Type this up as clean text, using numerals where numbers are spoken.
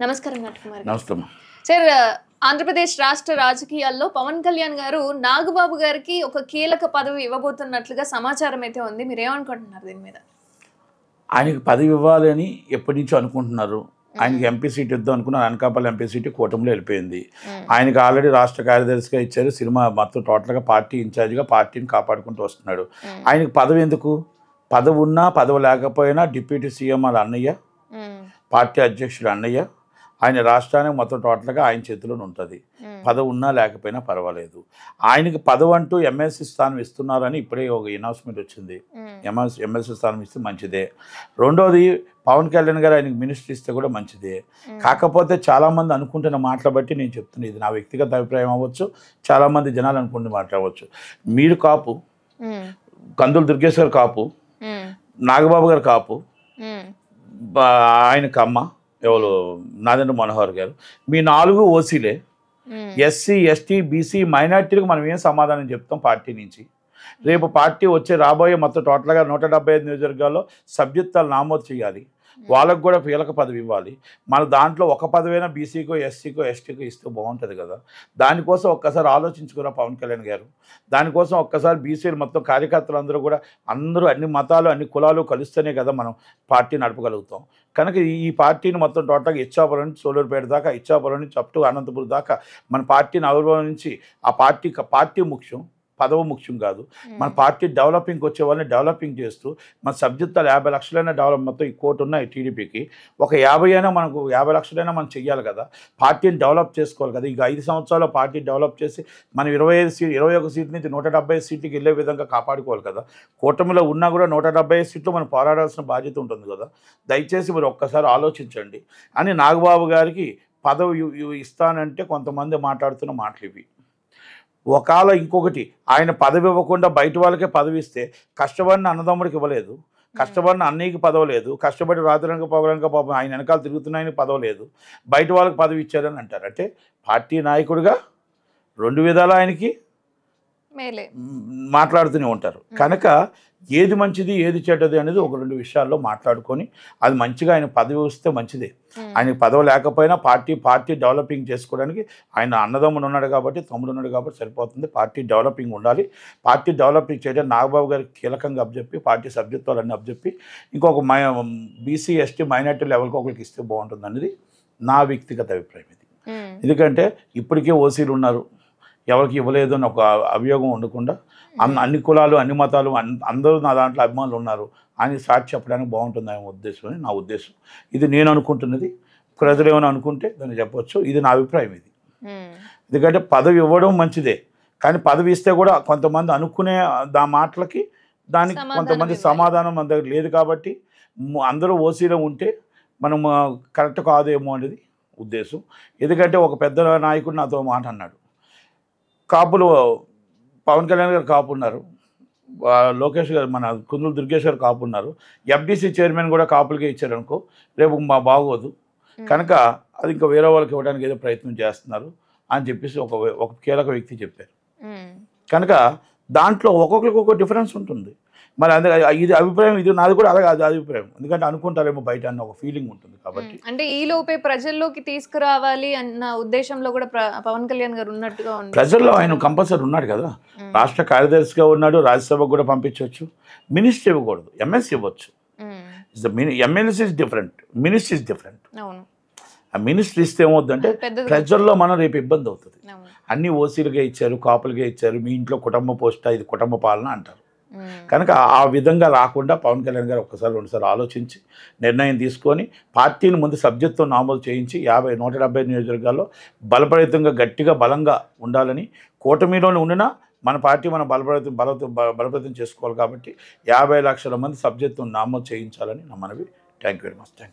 నమస్కారం నటకుమార్ గారు. నమస్తే. సార్, ఆంధ్రప్రదేశ్ రాష్ట్ర రాజకీయాల్లో పవన్ కళ్యాణ్ గారు నాగబాబు గారికి ఒక కీలక పదవి ఇవ్వబోతున్నట్లుగా సమాచారం అయితే ఉంది. మీరు ఏమనుకుంటున్నారు దీని మీద? ఆయనకి పదవి ఇవ్వాలని ఎప్పటి నుంచో అనుకుంటున్నారు. ఆయనకి ఎంపీ సీట్ ఇద్దాం అనుకున్నారు. అనకాపల్లి ఎంపీ సీట్ కూటమిలో వెళ్ళిపోయింది. ఆయనకి ఆల్రెడీ రాష్ట్ర కార్యదర్శిగా ఇచ్చారు. సినిమా మొత్తం టోటల్గా పార్టీ ఇన్ఛార్జిగా పార్టీని కాపాడుకుంటూ వస్తున్నాడు. ఆయనకి పదవి ఎందుకు? పదవి ఉన్నా పదవి లేకపోయినా డిప్యూటీ సీఎం వాళ్ళ అన్నయ్య, పార్టీ అధ్యక్షుడు అన్నయ్య, ఆయన రాష్ట్రానికి మొత్తం టోటల్గా ఆయన చేతిలోనే ఉంటుంది. పదవి ఉన్నా లేకపోయినా పర్వాలేదు. ఆయనకి పదవి అంటూ ఎమ్మెల్సీ స్థానం ఇస్తున్నారని ఇప్పుడే ఒక అనౌన్స్మెంట్ వచ్చింది. ఎమ్మెల్సీ స్థానం ఇస్తే మంచిదే. రెండోది, పవన్ కళ్యాణ్ గారు ఆయనకి మినిస్టర్ ఇస్తే కూడా మంచిదే. కాకపోతే చాలామంది అనుకుంటున్న మాటలు బట్టి నేను చెప్తున్నాను, ఇది నా వ్యక్తిగత అభిప్రాయం అవ్వచ్చు, చాలామంది జనాలు అనుకుంటున్న మాట్లాడవచ్చు. మీరు కాపు, కందులు దుర్గేశ్వర్ కాపు, నాగబాబు గారు కాపు, ఆయన కమ్మ ఎవరు నాదెండ్ర మనోహర్ గారు, మీ 4 ఓసీలే. ఎస్సీ, ఎస్టీ, బీసీ, మైనార్టీలకు మనం ఏం సమాధానం చెప్తాం పార్టీ నుంచి? రేపు పార్టీ వచ్చే రాబోయే మొత్తం టోటల్గా 175 నియోజకవర్గాల్లో సభ్యత్వాలు నామోదు చేయాలి. వాళ్ళకు కూడా కీలక పదవి ఇవ్వాలి. మన దాంట్లో ఒక పదవైనా బీసీకో, ఎస్సీకో, ఎస్టీకో ఇస్తే బాగుంటుంది కదా. దానికోసం ఒక్కసారి ఆలోచించుకురా పవన్ కళ్యాణ్ గారు. దానికోసం ఒక్కసారి బీసీలు మొత్తం కార్యకర్తలు అందరూ కూడా అన్ని మతాలు అన్ని కులాలు కలుస్తేనే కదా మనం పార్టీ నడపగలుగుతాం. కనుక ఈ పార్టీని మొత్తం టోటల్గా ఇచ్చాపురం నుంచి సోలూరుపేట దాకా, ఇచ్చాపురం నుంచి అప్ టు అనంతపురం దాకా మన పార్టీని ఆవిర్భవించి ఆ పార్టీ ముఖ్యం, పదవి ముఖ్యం కాదు. మన పార్టీ డెవలపింగ్కి వచ్చే వాళ్ళని డెవలపింగ్ చేస్తూ మన సబ్జెక్టులు 50 లక్షలైనా డెవలప్, మొత్తం ఈ కోటి ఉన్నాయి టీడీపీకి, ఒక 50 అయినా మనకు 50 లక్షలైనా మనం చెయ్యాలి కదా. పార్టీని డెవలప్ చేసుకోవాలి కదా. ఇక 5 సంవత్సరాల్లో పార్టీ డెవలప్ చేసి మనం 21 సీట్ల నుంచి 170 సీట్లకి వెళ్ళే విధంగా కాపాడుకోవాలి కదా. కూటమిలో ఉన్నా కూడా 170 సీట్లు మనం పోరాడాల్సిన బాధ్యత ఉంటుంది కదా. దయచేసి మీరు ఒక్కసారి ఆలోచించండి అని నాగబాబు గారికి పదవి ఇస్తానంటే కొంతమంది మాట్లాడుతున్న మాటలు ఇవి. ఒకవేళ ఇంకొకటి, ఆయన పదవి ఇవ్వకుండా బయట వాళ్ళకే పదవి ఇస్తే కష్టపడిన అన్నదమ్ముడికి ఇవ్వలేదు, కష్టపడిన అన్నయ్యకి పదవి లేదు, కష్టపడి రాత్రంగా పొగరంగా పాపం ఆయన వెనకాల తిరుగుతున్నాయని పదవి లేదు, బయట వాళ్ళకి పదవి ఇచ్చారని అంటారు. అంటే పార్టీ నాయకుడిగా 2 విధాలు ఆయనకి మాట్లాడుతూనే ఉంటారు. కనుక ఏది మంచిది ఏది చెడ్డది అనేది ఒక 2 విషయాల్లో మాట్లాడుకొని అది మంచిగా ఆయన పదవి వస్తే మంచిదే. ఆయనకి పదవి లేకపోయినా పార్టీ డెవలపింగ్ చేసుకోవడానికి ఆయన అన్నదమ్ముడు ఉన్నాడు కాబట్టి, తమ్ముడు ఉన్నాడు కాబట్టి సరిపోతుంది. పార్టీ డెవలపింగ్ ఉండాలి. పార్టీ డెవలపింగ్ చేయడం నాగబాబు గారికి కీలకంగా అప్పచెప్పి పార్టీ సభ్యత్వాలన్నీ అప్పచెప్పి ఇంకొక బీసీ, ఎస్టీ, మైనార్టీ లెవెల్కి ఒకరికి ఇస్తే బాగుంటుంది అనేది నా వ్యక్తిగత అభిప్రాయం. ఇది ఎందుకంటే ఇప్పటికే ఓసీలు ఉన్నారు, ఎవరికి ఇవ్వలేదు అని ఒక అభియోగం ఉండకుండా అన్ని కులాలు, అన్ని మతాలు, అందరూ నా దాంట్లో అభిమానులు ఉన్నారు అని సాక్షి చెప్పడానికి బాగుంటుంది ఆయన ఉద్దేశం అని నా ఉద్దేశం. ఇది నేను అనుకుంటున్నది. ప్రజలు ఏమైనా అనుకుంటే దాన్ని చెప్పవచ్చు. ఇది నా అభిప్రాయం. ఇది ఎందుకంటే పదవి ఇవ్వడం మంచిదే, కానీ పదవి ఇస్తే కూడా కొంతమంది అనుకునే మాటలకి దానికి కొంతమంది సమాధానం మన దగ్గర లేదు కాబట్టి అందరూ ఓసీలో ఉంటే మనం కరెక్ట్ కాదేమో అనేది ఉద్దేశం. ఎందుకంటే ఒక పెద్ద నాయకుడు నాతో మాట అన్నాడు, కాపులు పవన్ కళ్యాణ్ గారు కాపు ఉన్నారు, లోకేష్ గారు మన కుందులు దుర్గేష్ గారు కాపు ఉన్నారు, ఎఫ్డీసీ చైర్మన్ కూడా కాపులకే ఇచ్చారనుకో రేపు బాగోదు. కనుక అది ఇంకా వేరే వాళ్ళకి ఇవ్వడానికి ఏదో ప్రయత్నం చేస్తున్నారు అని చెప్పేసి ఒక కీలక వ్యక్తి చెప్పారు. కనుక దాంట్లో ఒక్కొక్కరికి ఒక్కొక్క డిఫరెన్స్ ఉంటుంది. మరి ఇది అభిప్రాయం, ఇది నాది కూడా అలాగే అది అభిప్రాయం. ఎందుకంటే అనుకుంటారేమో బయట అన్న ఒక ఫీలింగ్ ఉంటుంది కాబట్టి. అంటే ఈ లోపే ప్రజల్లోకి తీసుకురావాలి అన్న ఉద్దేశంలో కూడా పవన్ కళ్యాణ్ గారు ఉన్నట్టుగా ఉంది. ప్రజల్లో ఆయన కంపల్సరీ ఉన్నాడు కదా. రాష్ట్ర కార్యదర్శిగా ఉన్నాడు, రాజ్యసభకు కూడా పంపించవచ్చు. మినిస్టర్ ఇవ్వకూడదు, ఎమ్మెల్సీ ఇవ్వచ్చు. MLC is different, minister is different. ఆ మినిస్టర్ ఇస్తే ఏమవుతుందంటే ప్రజల్లో మనం రేపు ఇబ్బంది అవుతుంది. అన్ని ఓసీలుగా ఇచ్చారు, కాపులుగా ఇచ్చారు, మీ ఇంట్లో కుటుంబ పోస్టా, ఇది కుటుంబ పాలన అంటారు. కనుక ఆ విధంగా రాకుండా పవన్ కళ్యాణ్ గారు ఒక్కసారి 2 సార్లు ఆలోచించి నిర్ణయం తీసుకొని పార్టీని ముందు సబ్జెక్టుతో నామోదు చేయించి 170 నియోజకవర్గాల్లో బలపరితంగా గట్టిగా బలంగా ఉండాలని, కూటమిలోనే ఉండినా మన పార్టీ మనం బలపరితం చేసుకోవాలి కాబట్టి 50 లక్షల మంది సబ్జెక్టును నామోదు చేయించాలని నా మనవి. Thank you very much.